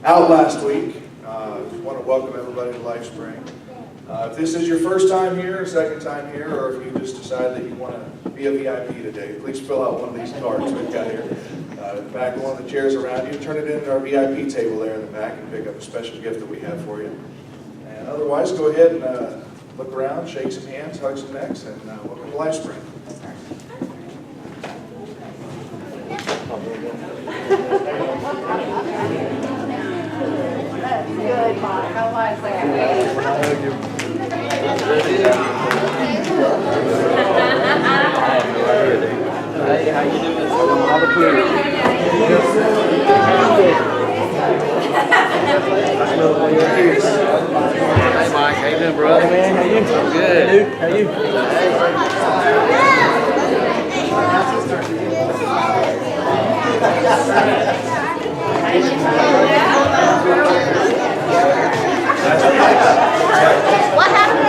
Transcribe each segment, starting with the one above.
out last week. I want to welcome everybody to Lifespring. If this is your first time here, or second time here, or if you just decide that you want to be a VIP today, please fill out one of these cards we've got here. In the back of one of the chairs around you, turn it in our VIP table there in the back and pick up a special gift that we have for you. And otherwise, go ahead and look around, shake some hands, hug some necks, and welcome to Lifespring. That's good, Mark. I like that. Hey, how you doing? All the clear. Hey, Mike. How you doing, bro? Hey, man. How you? I'm good. How you? What happened?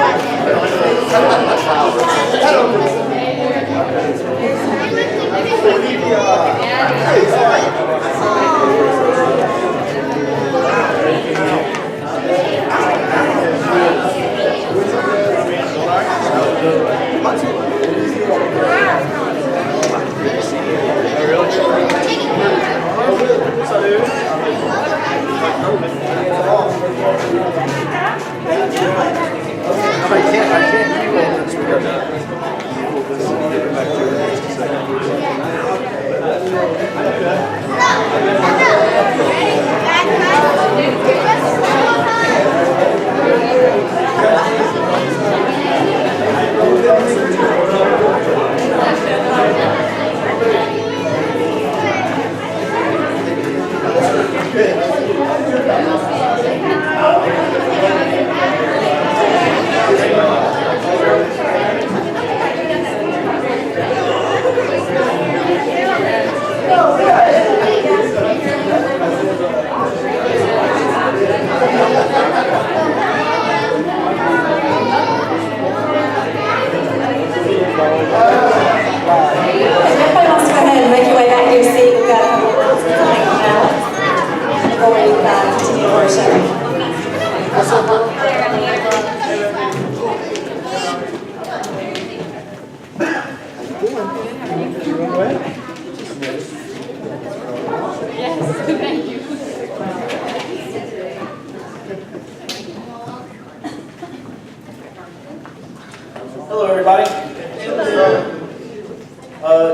Hello, everybody.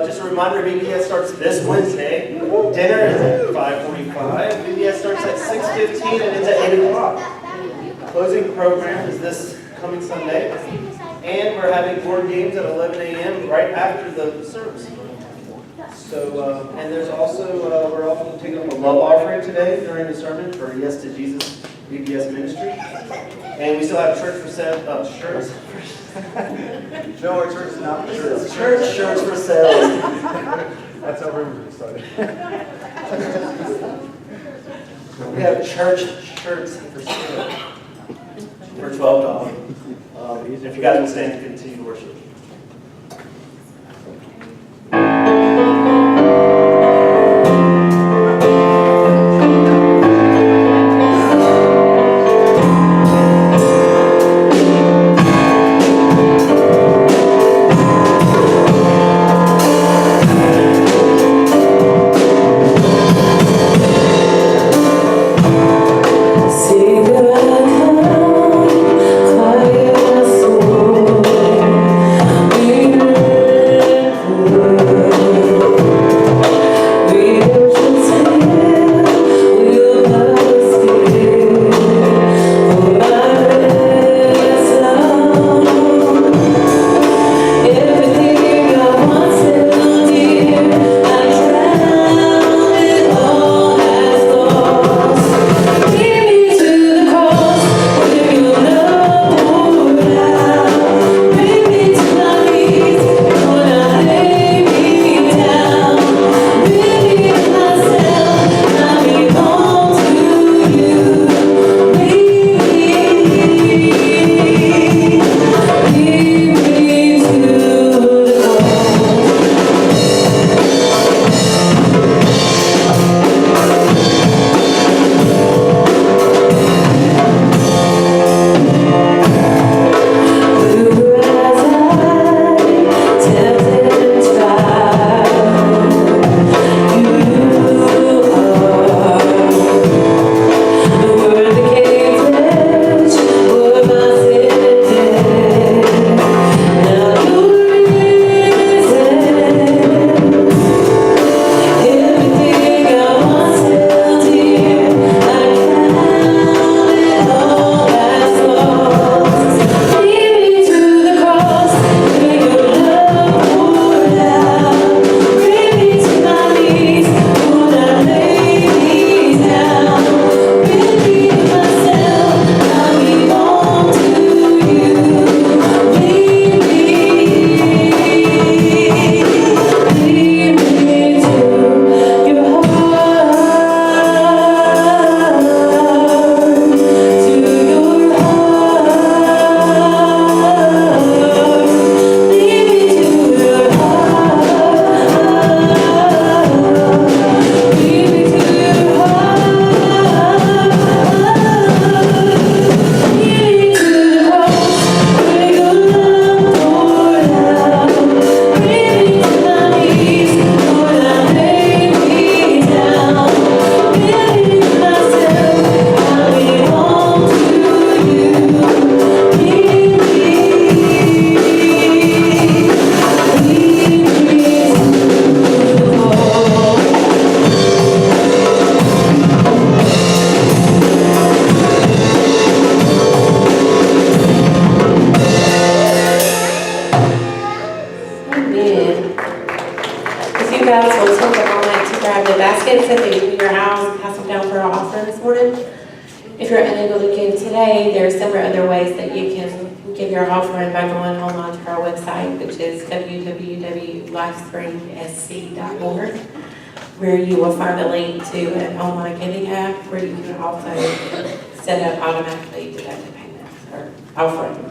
Just a reminder, VBS starts this Wednesday. Dinner is at 5:45. VBS starts at 6:15 and ends at 8 o'clock. Closing program is this coming Sunday. And we're having board games at 11 a.m. right after the service. So, and there's also, we're also taking up a love offering today during the sermon for Yes to Jesus VBS Ministry. And we still have church for sale, shirts. No, our church is not for sure. Church shirts for sale. That's how rumors decided. We have church shirts for sale for $12. If you guys will stand and continue to worship. Sing baskets at the end of your house, pass them down for our offering this morning. If you're unable to give today, there are several other ways that you can give your offering by going online to our website, which is www.lifespring07162017A, where you will find a link to an online giving app where you can also set up automatically deducted payments or offering.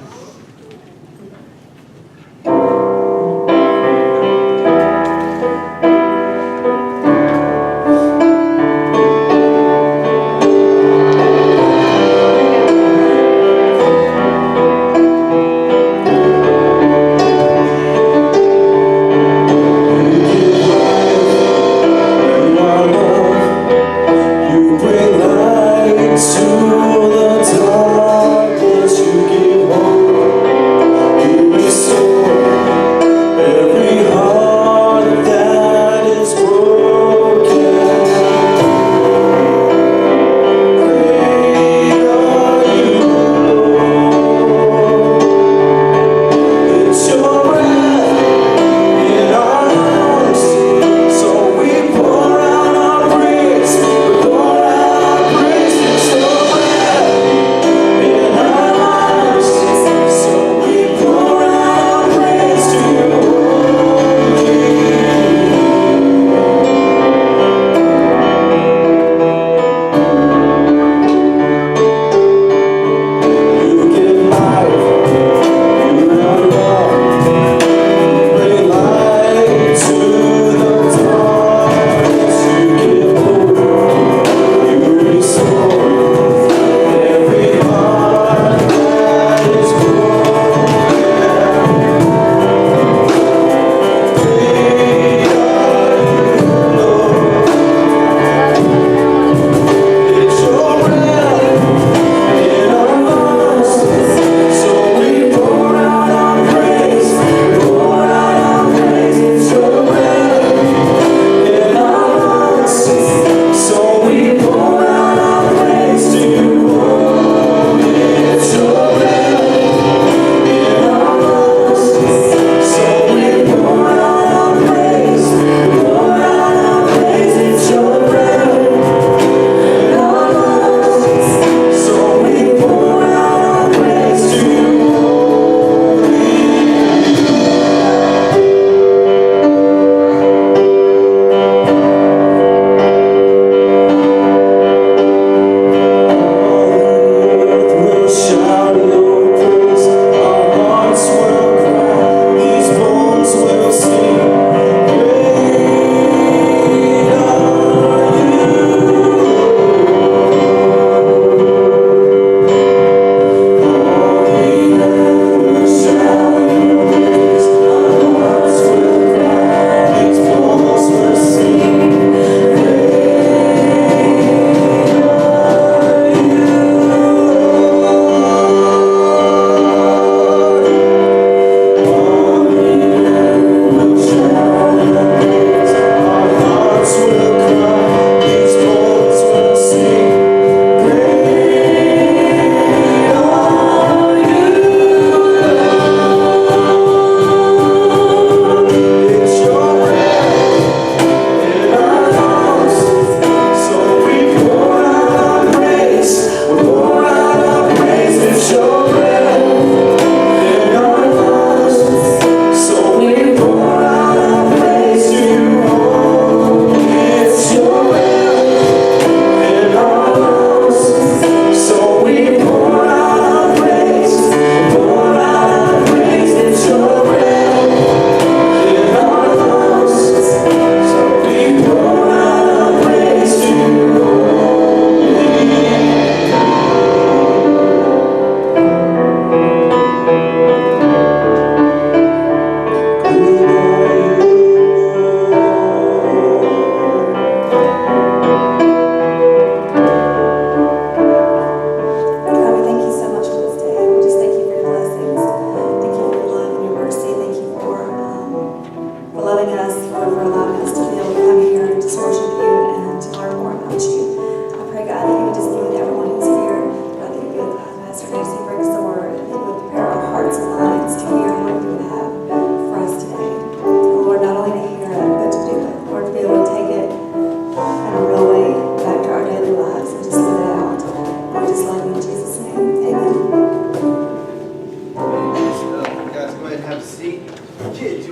You bring light to the darkness, you give hope.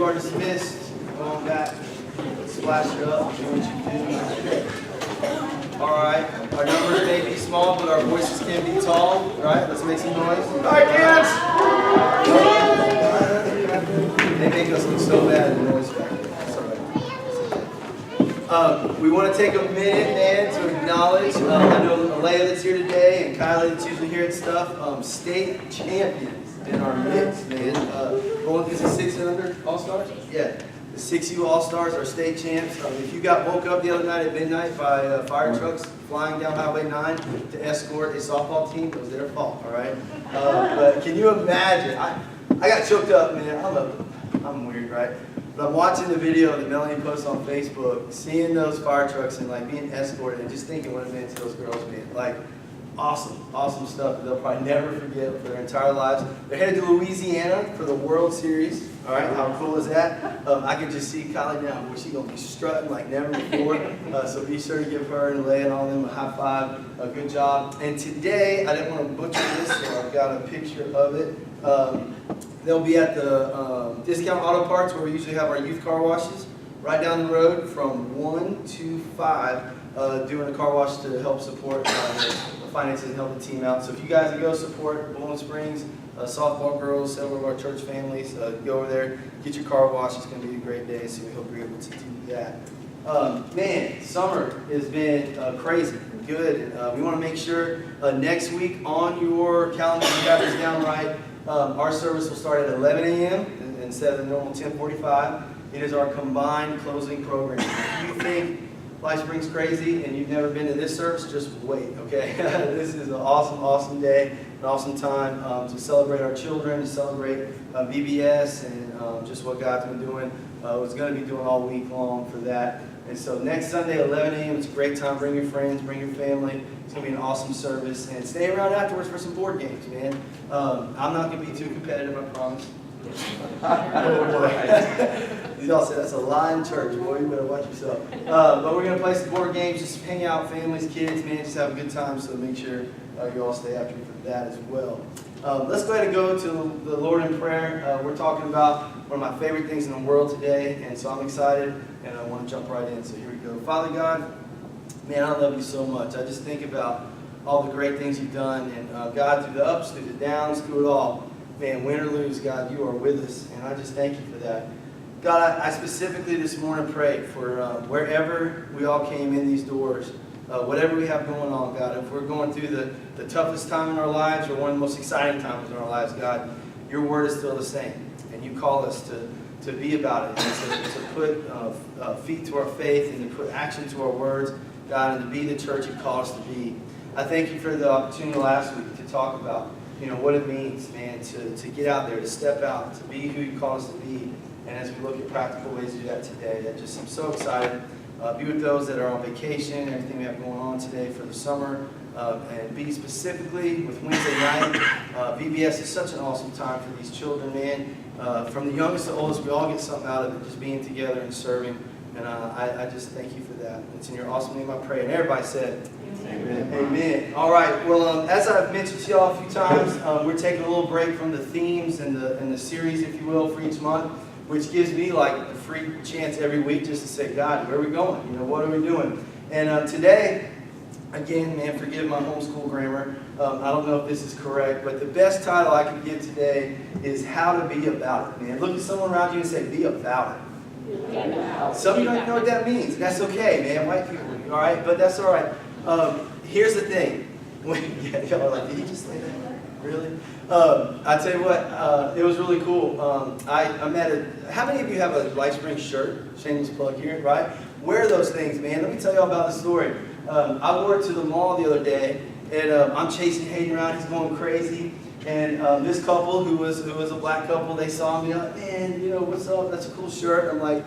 are dismissed. Go on back. Splash it up. Do what you do. All right. Our numbers may be small, but our voices can be tall. All right. Let's make some noise. All right, kids. They make us look so bad in the noise factor. That's all right. We want to take a minute, man, to acknowledge. I know Alea that's here today and Kylie that's usually here and stuff. State champions in our mix, man. Going through the 6 and under All-Stars? Yeah. The 6U All-Stars are state champs. If you got woke up the other night at midnight by fire trucks flying down Highway 9 to escort a softball team, it was their fault, all right? But can you imagine? I got choked up, man. I'm weird, right? But I'm watching the video that Melanie posts on Facebook, seeing those fire trucks and like being escorted and just thinking what it meant to those girls, man. Like, awesome stuff that they'll probably never forget for their entire lives. They're headed to Louisiana for the World Series. All right, how cool is that? I can just see Kylie now, where she's gonna be strutting like never before. So be sure to give her and Leia and all of them a high five. Good job. And today, I didn't want to butcher this, so I've got a picture of it. They'll be at the Discount Auto Parts, where we usually have our youth car washes, right down the road from 1 to 5, doing a car wash to help support the finances and help the team out. So if you guys go support Bowling Springs, softball girls, several of our church families, go over there, get your car washed. It's going to be a great day, so we hope you're able to do that. Man, summer has been crazy, good. And, we want to make sure next week on your calendar, you got this down right. Our service will start at 11 a.m. instead of the normal 10:45. It is our combined closing program. If you think Lifespring's crazy and you've never been to this service, just wait, okay? This is an awesome day, an awesome time to celebrate our children, to celebrate VBS and just what God's been doing. Was going to be doing all week long for that. And so next Sunday, 11 a.m., it's a great time. Bring your friends, bring your family. It's going to be an awesome service. And stay around afterwards for some board games, man. I'm not going to be too competitive, I promise. Y'all said that's a lie in church. Boy, you better watch yourself. But we're going to play some board games, just hang out, families, kids, man, just have a good time. So make sure you all stay after for that as well. Let's go ahead and go to the Lord in prayer. We're talking about one of my favorite things in the world today, and so I'm excited, and I want to jump right in. So here we go. Father God, man, I love you so much. I just think about all the great things you've done, and God, through the ups, through the downs, through it all, man, win or lose, God, you are with us, and I just thank you for that. God, I specifically this morning pray for wherever we all came in these doors, whatever we have going on, God, if we're going through the toughest time in our lives or one of the most exciting times in our lives, God, your word is still the same. And you call us to be about it, and to put feet to our faith and to put action to our words, God, and to be the church you call us to be. I thank you for the opportunity last week to talk about, what it means, man, to get out there, to step out, to be who you call us to be. And as we look at practical ways to do that today, I'm so excited. Be with those that are on vacation and everything we have going on today for the summer. And be specifically with Wednesday night. VBS is such an awesome time for these children, man. From the youngest to oldest, we all get something out of it, just being together and serving. And I just thank you for that. It's in your awesome name I pray. And everybody said, Amen. Amen. All right. Well, as I've mentioned to y'all a few times, we're taking a little break from the themes and the series, if you will, for each month, which gives me like a free chance every week just to say, God, where are we going? What are we doing? And today, again, man, forgive my homeschool grammar. I don't know if this is correct, but the best title I can give today is How to Be About It, man. Look at someone around you and say, be about it. Some of you don't even know what that means. That's okay, man. White people, all right? But that's all right. Here's the thing. Y'all are like, did he just say that? Really? I tell you what, it was really cool. I met how many of you have a Lifespring shirt? Shameless plug here, right? Wear those things, man. Let me tell you all about the story. I wore it to the mall the other day, and I'm chasing Hayden around. He's going crazy. And this couple, who was a black couple, they saw me. Like, man, what's up? That's a cool shirt. I'm like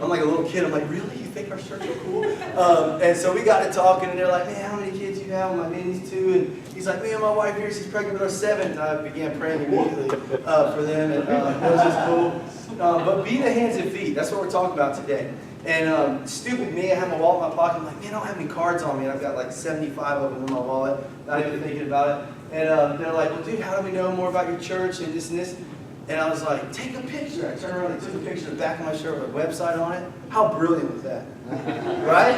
a little kid. I'm like, really? You think our shirts are cool? And so we got to talking, and they're like, man, how many kids you have? I'm like, man, these 2. And he's like, man, my wife here, she's pregnant with our 7th. And I began praying immediately for them, and it was just cool. But be the hands and feet. That's what we're talking about today. And stupid me, I have my wallet in my pocket. I'm like, man, I don't have any cards on me. And I've got like 75 of them in my wallet, not even thinking about it. And they're like, well, dude, how do we know more about your church and this and this? And I was like, take a picture. I turned around and took a picture of the back of my shirt with a website on it. How brilliant was that? Right?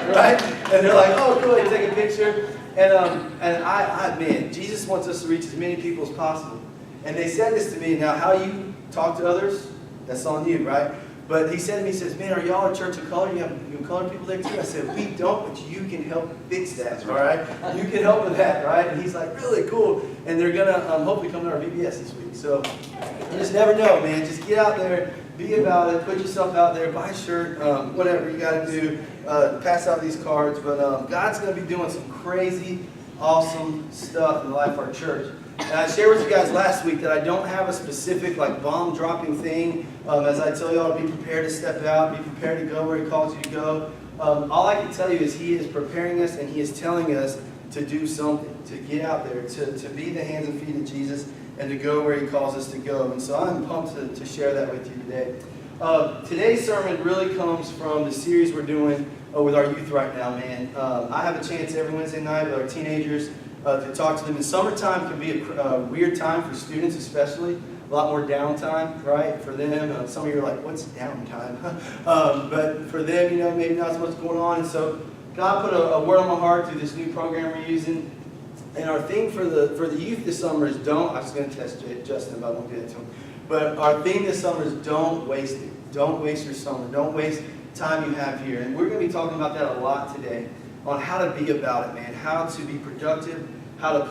And they're like, oh, cool, you take a picture. And man, Jesus wants us to reach as many people as possible. And they said this to me, now how you talk to others, that's on you, right? But he said to me, he says, man, are y'all a church of color? You have colored people there too? I said, we don't, but you can help fix that, all right? You can help with that, right? And he's like, really cool. And they're going to hopefully come to our VBS this week. So you just never know, man. Just get out there, be about it, put yourself out there, buy a shirt, whatever you got to do, pass out these cards. But God's going to be doing some crazy, awesome stuff in the life of our church. And I shared with you guys last week that I don't have a specific like bomb dropping thing. As I tell y'all to be prepared to step out, be prepared to go where he calls you to go. All I can tell you is he is preparing us and he is telling us to do something, to get out there, to be the hands and feet of Jesus and to go where he calls us to go. And so I'm pumped to share that with you today. Today's sermon really comes from the series we're doing with our youth right now, man. I have a chance every Wednesday night with our teenagers to talk to them. And summertime can be a weird time for students especially. A lot more downtime, right, for them. Some of you are like, what's downtime? But for them, you know, maybe not so much going on. And so God put a word on my heart through this new program we're using. And our theme for the youth this summer is don't, I was going to test Justin, but I won't do that to him. But our theme this summer is don't waste it. Don't waste your summer. Don't waste time you have here. And we're going to be talking about that a lot today, on how to be about it, man. How to be productive, how to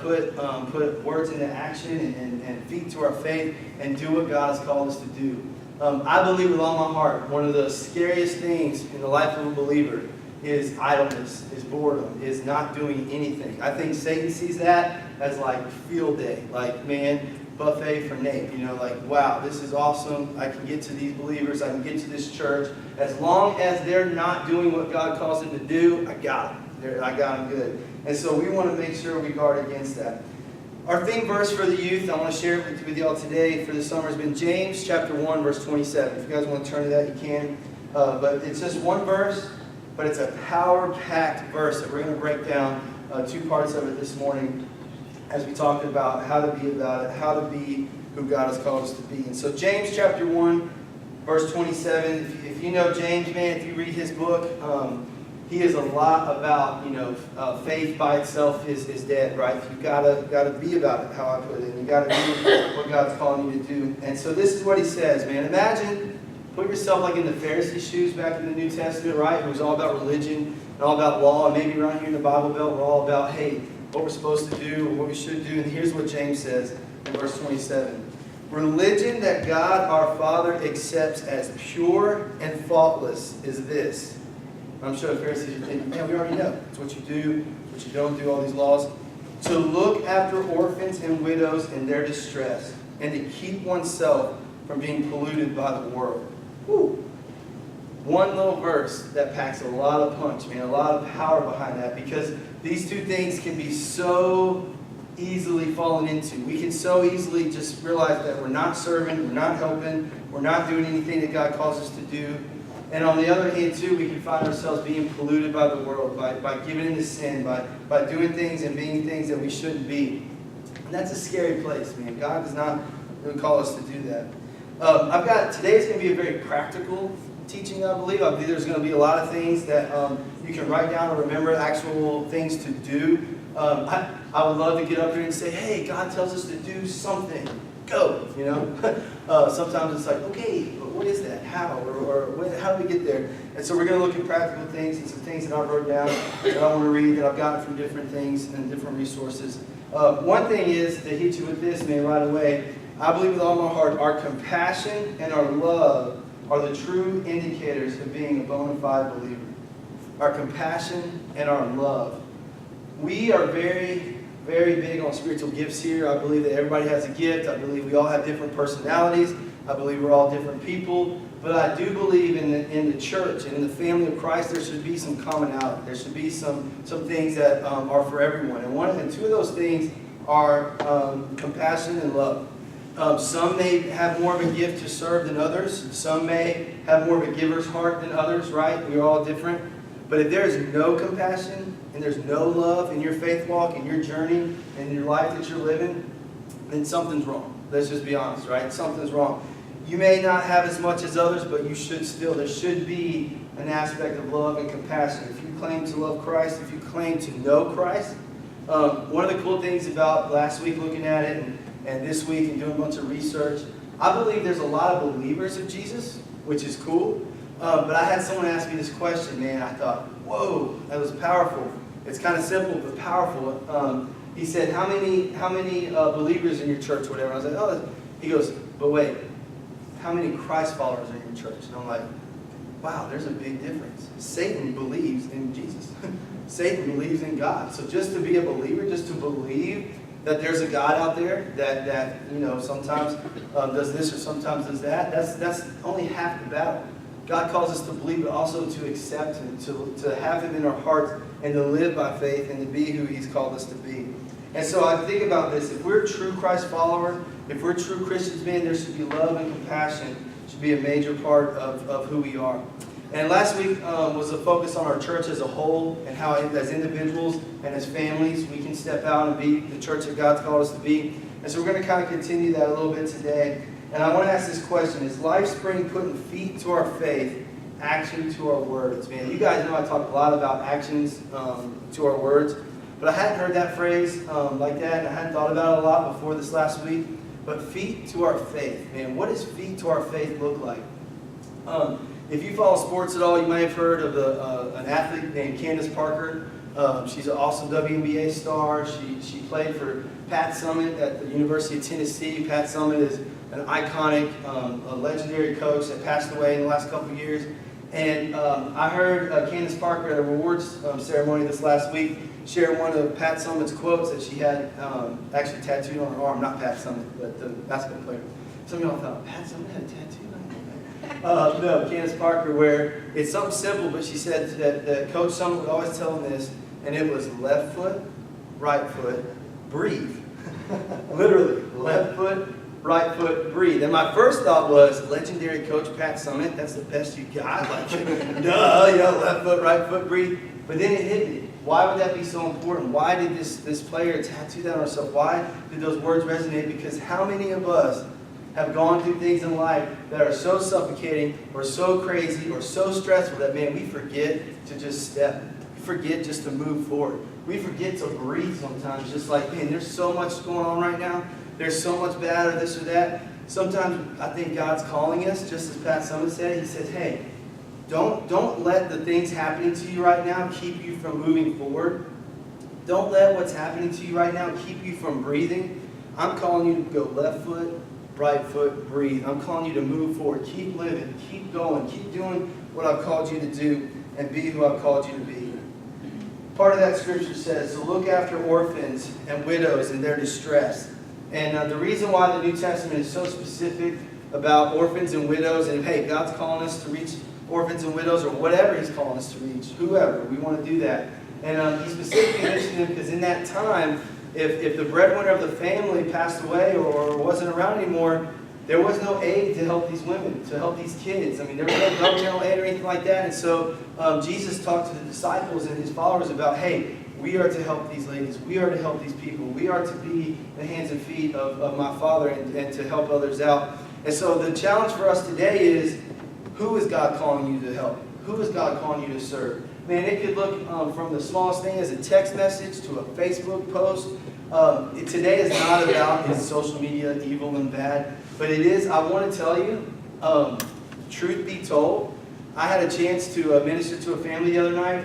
put words into action and feet to our faith and do what God has called us to do. I believe with all my heart, one of the scariest things in the life of a believer is idleness, is boredom, is not doing anything. I think Satan sees that as like field day, like, man, buffet for Nate, you know, like, wow, this is awesome. I can get to these believers, I can get to this church. As long as they're not doing what God calls them to do, I got them. I got them good. And so we want to make sure we guard against that. Our theme verse for the youth, I want to share it with y'all today for the summer, has been James chapter 1, verse 27. If you guys want to turn to that, you can. But it's just one verse, but it's a power-packed verse that we're going to break down two parts of it this morning as we talk about how to be about it, how to be who God has called us to be. And so James chapter 1, verse 27, if you know James, man, if you read his book, he is a lot about, you know, faith by itself is dead, right? You gotta be about it, how I put it. You gotta do what God's calling you to do. And so this is what he says, man. Imagine, put yourself like in the Pharisees' shoes back in the New Testament, right? It was all about religion and all about law. And maybe around here in the Bible Belt, we're all about, hey, what we're supposed to do, what we should do. And here's what James says in verse 27. Religion that God our Father accepts as pure and faultless is this. I'm sure the Pharisees are thinking, man, we already know. It's what you do, what you don't do, all these laws. To look after orphans and widows in their distress, and to keep oneself from being polluted by the world. Whew. One little verse that packs a lot of punch, man, a lot of power behind that, because these two things can be so easily fallen into. We can so easily just realize that we're not serving, we're not helping, we're not doing anything that God calls us to do. And on the other hand, too, we can find ourselves being polluted by the world, by giving into sin, by doing things and being things that we shouldn't be. And that's a scary place, man. God does not really call us to do that. Today's going to be a very practical teaching, I believe. I believe there's going to be a lot of things that you can write down or remember, actual things to do. I would love to get up here and say, hey, God tells us to do something. Go, you know. Sometimes it's like, okay, but what is that? How? Or how do we get there? And so we're going to look at practical things and some things that I wrote down that I want to read, that I've gotten from different things and different resources. One thing is, to hit you with this, man, right away, I believe with all my heart, our compassion and our love are the true indicators of being a bona fide believer. Our compassion and our love. We are very, very big on spiritual gifts here. I believe that everybody has a gift. I believe we all have different personalities. I believe we're all different people. But I do believe in the church and in the family of Christ, there should be some commonality. There should be some things that are for everyone. And two of those things are compassion and love. Some may have more of a gift to serve than others. Some may have more of a giver's heart than others, right? We're all different. But if there is no compassion and there's no love in your faith walk, in your journey, in your life that you're living, then something's wrong. Let's just be honest, right? Something's wrong. You may not have as much as others, but you should still. There should be an aspect of love and compassion. If you claim to love Christ, if you claim to know Christ, one of the cool things about last week looking at it and this week and doing a bunch of research, I believe there's a lot of believers of Jesus, which is cool. But I had someone ask me this question, man. I thought, whoa, that was powerful. It's kind of simple, but powerful. He said, how many believers in your church, whatever? I was like, oh. He goes, but wait, how many Christ followers are in your church? And I'm like, wow, there's a big difference. Satan believes in Jesus. Satan believes in God. So just to be a believer, just to believe that there's a God out there that sometimes does this or sometimes does that, that's only half the battle. God calls us to believe, but also to accept Him, to have Him in our hearts, and to live by faith, and to be who He's called us to be. And so I think about this. If we're true Christ followers, if we're true Christians, man, there should be love and compassion. Should be a major part of who we are. And last week was a focus on our church as a whole, and how as individuals and as families we can step out and be the church that God's called us to be. And so we're going to kind of continue that a little bit today. And I want to ask this question: is Lifespring putting feet to our faith, action to our words? Man, you guys know I talk a lot about actions to our words, but I hadn't heard that phrase like that, and I hadn't thought about it a lot before this last week. But feet to our faith, man, what does feet to our faith look like? If you follow sports at all, you may have heard of an athlete named Candace Parker. She's an awesome WNBA star. She played for Pat Summitt at the University of Tennessee. Pat Summitt is an iconic, a legendary coach that passed away in the last couple of years. And I heard Candace Parker at a rewards ceremony this last week share one of Pat Summitt's quotes that she had actually tattooed on her arm. Not Pat Summitt, but the basketball player. Some of y'all thought, Pat Summitt had a tattoo? No, Candace Parker, where it's something simple, but she said that Coach Summitt would always tell them this, and it was left foot, right foot, breathe. Literally, left foot, right foot, breathe. And my first thought was, legendary coach Pat Summitt, that's the best you got. Like, duh, left foot, right foot, breathe. But then it hit me. Why would that be so important? Why did this player tattoo that on herself? Why did those words resonate? Because how many of us have gone through things in life that are so suffocating or so crazy or so stressful that, man, we forget to just step. We forget just to move forward. We forget to breathe sometimes, just like, man, there's so much going on right now. There's so much bad or this or that. Sometimes I think God's calling us, just as Pat Summitt said. He says, hey, don't let the things happening to you right now keep you from moving forward. Don't let what's happening to you right now keep you from breathing. I'm calling you to go left foot, right foot, breathe. I'm calling you to move forward. Keep living. Keep going. Keep doing what I've called you to do and be who I've called you to be. Part of that scripture says, to look after orphans and widows in their distress. And the reason why the New Testament is so specific about orphans and widows, and hey, God's calling us to reach orphans and widows, or whatever He's calling us to reach, whoever, we want to do that. And He specifically mentioned them because in that time, if the breadwinner of the family passed away or wasn't around anymore, there was no aid to help these women, to help these kids. I mean, there was no governmental aid or anything like that. And so Jesus talked to the disciples and His followers about, hey, we are to help these ladies. We are to help these people. We are to be the hands and feet of my Father and to help others out. And so the challenge for us today is, who is God calling you to help? Who is God calling you to serve? Man, it could look from the smallest thing as a text message to a Facebook post. Today is not about is social media evil and bad, but it is, I want to tell you, truth be told, I had a chance to minister to a family the other night,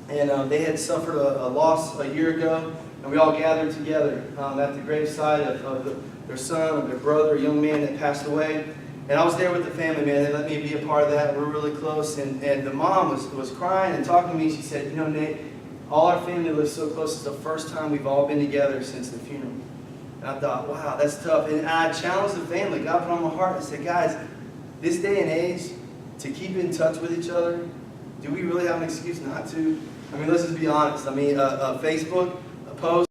and they had suffered a loss a year ago, and we all gathered together at the graveside of their son, or their brother, a young man that passed away. And I was there with the family, man. They let me be a part of that. We're really close. And the mom was crying and talking to me. She said, you know, Nate, all our family lives so close. It's the first time we've all been together since the funeral. And I thought, wow, that's tough. And I challenged the family. God put on my heart and said, guys, this day and age, to keep in touch with each other, do we really have an excuse not to? I mean, let's just be honest. I mean, Facebook, a post.